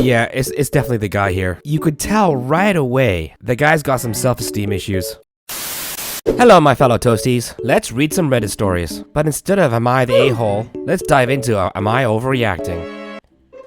Yeah, it's definitely the guy here. You could tell right away the guy's got some self-esteem issues. Hello, my fellow toasties. Let's read some Reddit stories. But instead of am I the a-hole, let's dive into am I overreacting?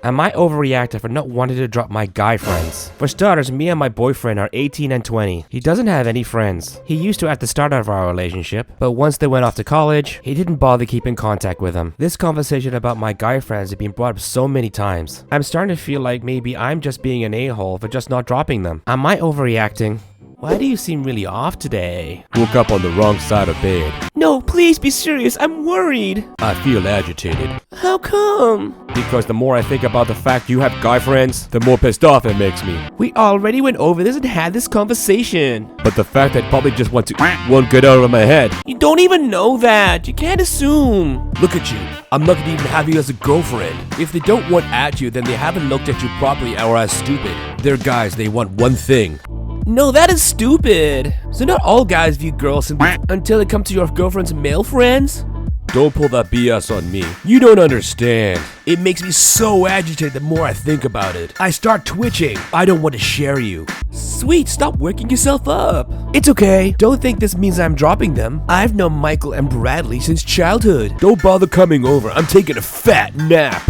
Am I overreacting for not wanting to drop my guy friends? For starters, me and my boyfriend are 18 and 20. He doesn't have any friends. He used to at the start of our relationship, but once they went off to college, he didn't bother keeping contact with them. This conversation about my guy friends has been brought up so many times. I'm starting to feel like maybe I'm just being an a-hole for just not dropping them. Am I overreacting? Why do you seem really off today? Woke up on the wrong side of bed. No, please be serious. I'm worried. I feel agitated. How come? Because the more I think about the fact you have guy friends, the more pissed off it makes me. We already went over this and had this conversation. But the fact that probably just want to won't get out of my head. You don't even know that. You can't assume. Look at you. I'm not gonna even have you as a girlfriend. If they don't want at you, then they haven't looked at you properly or are stupid. They're guys, they want one thing. No, that is stupid. So not all guys view girls until it comes to your girlfriend's male friends? Don't pull that BS on me. You don't understand. It makes me so agitated the more I think about it. I start twitching. I don't want to share you. Sweet, stop working yourself up. It's okay. Don't think this means I'm dropping them. I've known Michael and Bradley since childhood. Don't bother coming over. I'm taking a fat nap.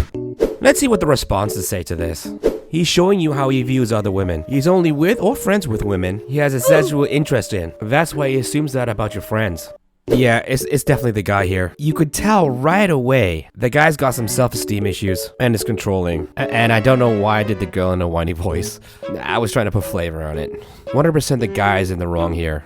Let's see what the responses say to this. He's showing you how he views other women. He's only with or friends with women he has a sexual interest in. That's why he assumes that about your friends. Yeah, it's definitely the guy here. You could tell right away the guy's got some self-esteem issues and is controlling. And I don't know why I did the girl in a whiny voice. I was trying to put flavor on it. 100% the guy is in the wrong here.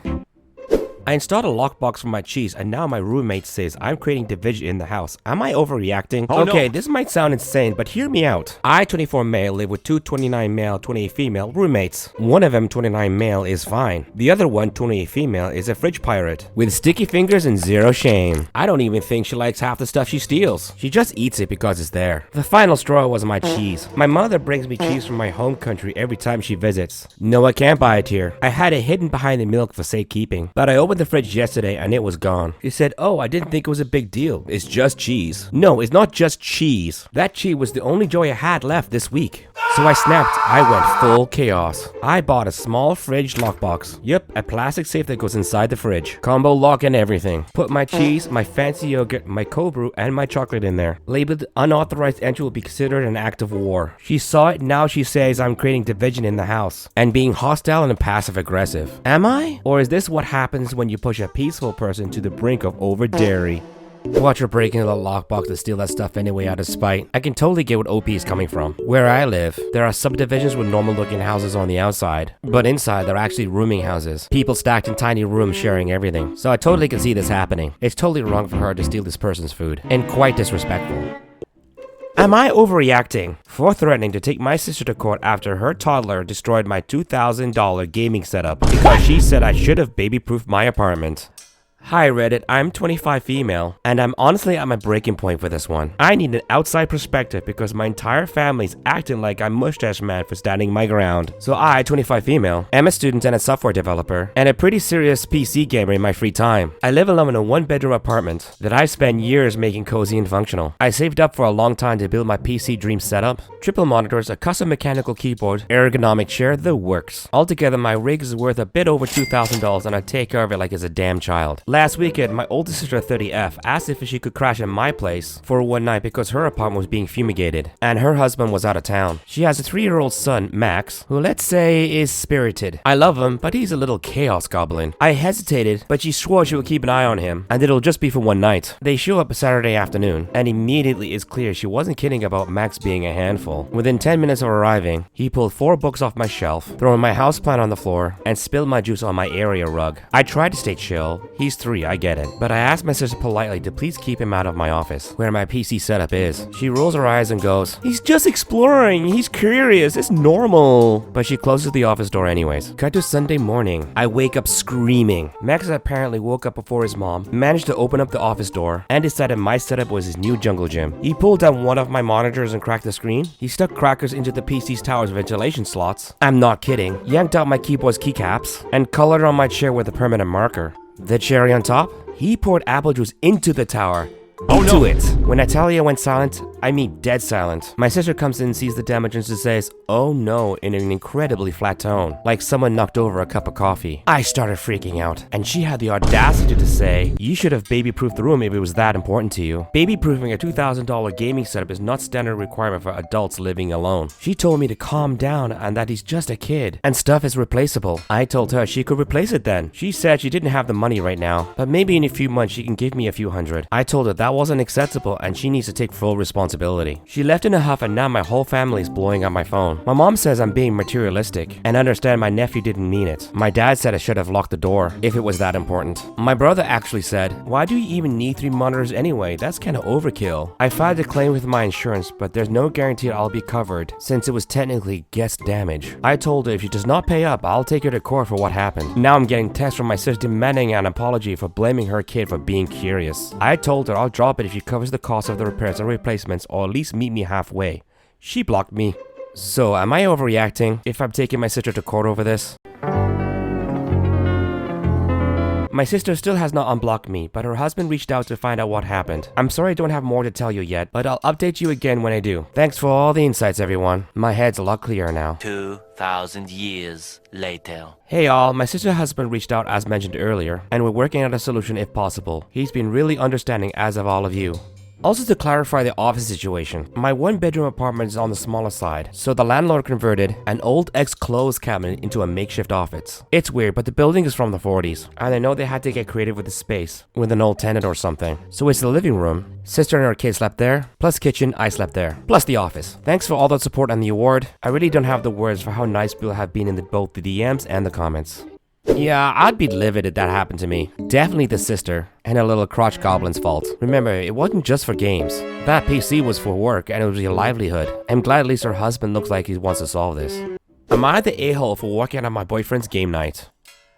I installed a lockbox for my cheese and now my roommate says I'm creating division in the house. Am I overreacting? Oh, okay, no. This might sound insane, but hear me out. I, 24 male, live with two 29 male, 28 female roommates. One of them, 29 male, is fine. The other one, 28 female, is a fridge pirate with sticky fingers and zero shame. I don't even think she likes half the stuff she steals. She just eats it because it's there. The final straw was my cheese. My mother brings me cheese from my home country every time she visits. No, I can't buy it here. I had it hidden behind the milk for safekeeping, but I opened the fridge yesterday and it was gone. She said, oh, I didn't think it was a big deal. It's just cheese. No, it's not just cheese. That cheese was the only joy I had left this week. So I snapped. I went full chaos. I bought a small fridge lockbox. Yep, a plastic safe that goes inside the fridge. Combo lock and everything. Put my cheese, my fancy yogurt, my cold brew, and my chocolate in there. Labeled unauthorized entry will be considered an act of war. She saw it, now she says I'm creating division in the house and being hostile and passive aggressive. Am I? Or is this what happens when you push a peaceful person to the brink of over-dairy? Watch her break into the lockbox to steal that stuff anyway out of spite. I can totally get what OP is coming from. Where I live, there are subdivisions with normal looking houses on the outside, but inside they're actually rooming houses. People stacked in tiny rooms sharing everything. So I totally can see this happening. It's totally wrong for her to steal this person's food, and quite disrespectful. Am I overreacting for threatening to take my sister to court after her toddler destroyed my $2,000 gaming setup because she said I should have baby-proofed my apartment? Hi Reddit, I'm 25 female, and I'm honestly at my breaking point for this one. I need an outside perspective because my entire family's acting like I'm mustache man for standing my ground. So I, 25 female, am a student and a software developer, and a pretty serious PC gamer in my free time. I live alone in a one-bedroom apartment that I spent years making cozy and functional. I saved up for a long time to build my PC dream setup. Triple monitors, a custom mechanical keyboard, ergonomic chair, the works. Altogether, my rig is worth a bit over $2,000 and I take care of it like it's a damn child. Last weekend, my older sister 30F asked if she could crash in my place for one night because her apartment was being fumigated and her husband was out of town. She has a 3-year-old son, Max, who let's say is spirited. I love him, but he's a little chaos goblin. I hesitated, but she swore she would keep an eye on him and it'll just be for one night. They show up Saturday afternoon and immediately it's clear she wasn't kidding about Max being a handful. Within 10 minutes of arriving, he pulled 4 books off my shelf, throwing my houseplant on the floor, and spilled my juice on my area rug. I tried to stay chill. He's 3, I get it. But I asked my sister politely to please keep him out of my office, where my PC setup is. She rolls her eyes and goes, he's just exploring, he's curious, it's normal. But she closes the office door anyways. Cut to Sunday morning. I wake up screaming. Max apparently woke up before his mom, managed to open up the office door, and decided my setup was his new jungle gym. He pulled down one of my monitors and cracked the screen. He stuck crackers into the PC's tower's ventilation slots. I'm not kidding. Yanked out my keyboard's keycaps, and colored on my chair with a permanent marker. The cherry on top? He poured apple juice into the tower. Into it. When Natalia went silent, I mean dead silent. My sister comes in and sees the damage and just says, "Oh no," in an incredibly flat tone, like someone knocked over a cup of coffee. I started freaking out, and she had the audacity to say, "You should have baby-proofed the room if it was that important to you. Baby-proofing a $2,000 gaming setup is not standard requirement for adults living alone." She told me to calm down and that he's just a kid, and stuff is replaceable. I told her she could replace it then. She said she didn't have the money right now, but maybe in a few months she can give me a few hundred. I told her that wasn't acceptable and she needs to take full responsibility. She left in a huff and now my whole family is blowing up my phone. My mom says I'm being materialistic and understand my nephew didn't mean it. My dad said I should have locked the door if it was that important. My brother actually said, "Why do you even need 3 monitors anyway? That's kind of overkill." I filed a claim with my insurance, but there's no guarantee I'll be covered since it was technically guest damage. I told her if she does not pay up, I'll take her to court for what happened. Now I'm getting texts from my sister demanding an apology for blaming her kid for being curious. I told her I'll drop it if she covers the cost of the repairs and replacements or at least meet me halfway. She blocked me. So am I overreacting if I'm taking my sister to court over this? My sister still has not unblocked me, but her husband reached out to find out what happened. I'm sorry I don't have more to tell you yet, but I'll update you again when I do. Thanks for all the insights, everyone. My head's a lot clearer now. 2,000 years later. Hey all, my sister's husband reached out as mentioned earlier, and we're working out a solution if possible. He's been really understanding as of all of you. Also to clarify the office situation, my 1-bedroom apartment is on the smaller side, so the landlord converted an old ex-clothes cabinet into a makeshift office. It's weird, but the building is from the 40s, and I know they had to get creative with the space, with an old tenant or something. So it's the living room, sister and her kids slept there, plus kitchen, I slept there, plus the office. Thanks for all the support and the award. I really don't have the words for how nice people have been in both the DMs and the comments. Yeah, I'd be livid if that happened to me. Definitely the sister and a little crotch goblin's fault. Remember, it wasn't just for games. That PC was for work and it was your livelihood. I'm glad at least her husband looks like he wants to solve this. Am I the a-hole for walking out on my boyfriend's game night?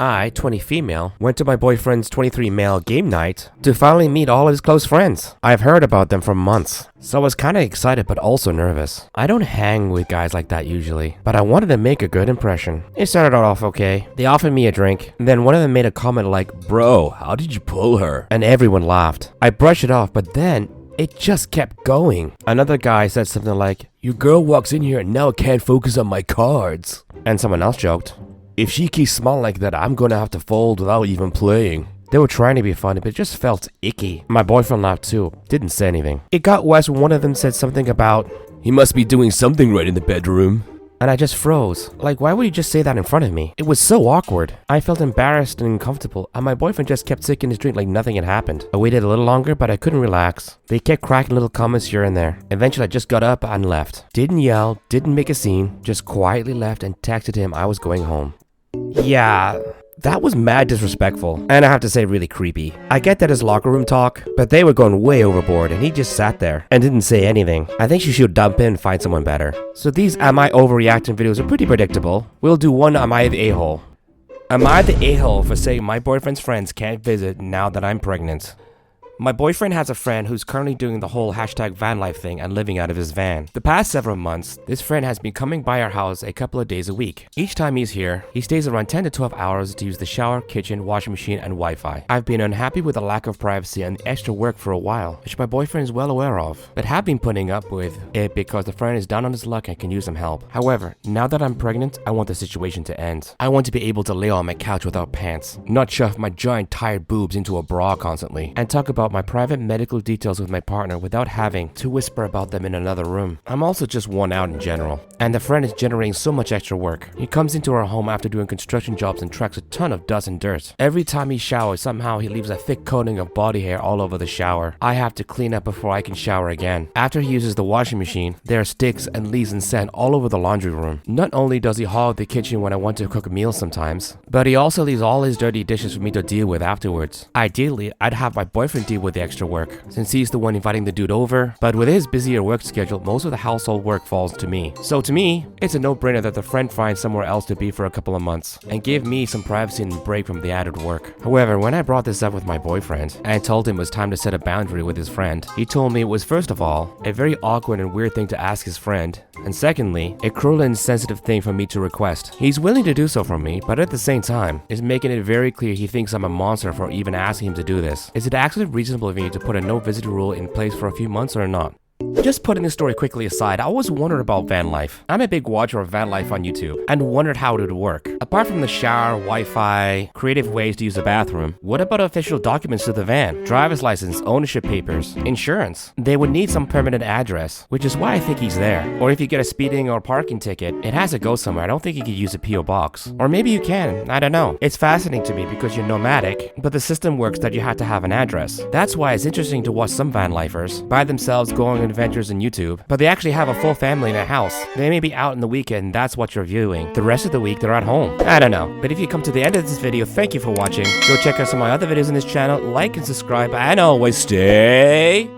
I, 20 female, went to my boyfriend's 23 male game night to finally meet all his close friends. I've heard about them for months, so I was kinda excited but also nervous. I don't hang with guys like that usually, but I wanted to make a good impression. It started off okay. They offered me a drink, and then one of them made a comment like, Bro, how did you pull her? and everyone laughed. I brushed it off, but then it just kept going. Another guy said something like, Your girl walks in here and now I can't focus on my cards. and someone else joked, If she keeps smiling like that, I'm gonna have to fold without even playing. They were trying to be funny, but it just felt icky. My boyfriend laughed too, didn't say anything. It got worse when one of them said something about, He must be doing something right in the bedroom. and I just froze. Like, why would you just say that in front of me? It was so awkward. I felt embarrassed and uncomfortable, and my boyfriend just kept sipping his drink like nothing had happened. I waited a little longer, but I couldn't relax. They kept cracking little comments here and there. Eventually, I just got up and left. Didn't yell, didn't make a scene, just quietly left and texted him I was going home. Yeah, that was mad disrespectful, and I have to say really creepy. I get that it's locker room talk, but they were going way overboard and he just sat there and didn't say anything. I think she should dump him and find someone better. So these Am I Overreacting videos are pretty predictable. We'll do one Am I the a-hole. Am I the a-hole for saying my boyfriend's friends can't visit now that I'm pregnant? My boyfriend has a friend who's currently doing the whole #van life thing and living out of his van. The past several months, this friend has been coming by our house a couple of days a week. Each time he's here, he stays around 10 to 12 hours to use the shower, kitchen, washing machine, and Wi-Fi. I've been unhappy with the lack of privacy and the extra work for a while, which my boyfriend is well aware of, but have been putting up with it because the friend is down on his luck and can use some help. However, now that I'm pregnant, I want the situation to end. I want to be able to lay on my couch without pants, not shove my giant tired boobs into a bra constantly, and talk about my private medical details with my partner without having to whisper about them in another room. I'm also just worn out in general, and the friend is generating so much extra work. He comes into our home after doing construction jobs and tracks a ton of dust and dirt. Every time he showers, somehow he leaves a thick coating of body hair all over the shower. I have to clean up before I can shower again. After he uses the washing machine, there are sticks and leaves and sand all over the laundry room. Not only does he hog the kitchen when I want to cook a meal sometimes, but he also leaves all his dirty dishes for me to deal with afterwards. Ideally, I'd have my boyfriend deal with the extra work, since he's the one inviting the dude over, but with his busier work schedule, most of the household work falls to me. So to me, it's a no-brainer that the friend finds somewhere else to be for a couple of months, and give me some privacy and break from the added work. However, when I brought this up with my boyfriend, and told him it was time to set a boundary with his friend, he told me it was first of all, a very awkward and weird thing to ask his friend, and secondly, a cruel and insensitive thing for me to request. He's willing to do so from me, but at the same time, is making it very clear he thinks I'm a monster for even asking him to do this. Is it actually reasonable of me to put a no visitor rule in place for a few months or not? Just putting this story quickly aside, I always wondered about van life. I'm a big watcher of van life on YouTube and wondered how it would work. Apart from the shower, Wi-Fi, creative ways to use the bathroom, what about official documents to the van? Driver's license, ownership papers, insurance. They would need some permanent address, which is why I think he's there. Or if you get a speeding or parking ticket, it has to go somewhere. I don't think you could use a P.O. box. Or maybe you can, I don't know. It's fascinating to me because you're nomadic, but the system works that you have to have an address. That's why it's interesting to watch some van lifers by themselves going on adventures on YouTube, but they actually have a full family in a house. They may be out in the weekend and that's what you're viewing. The rest of the week they're at home. I don't know. But if you come to the end of this video, thank you for watching. Go check out some of my other videos on this channel, like and subscribe, and always stay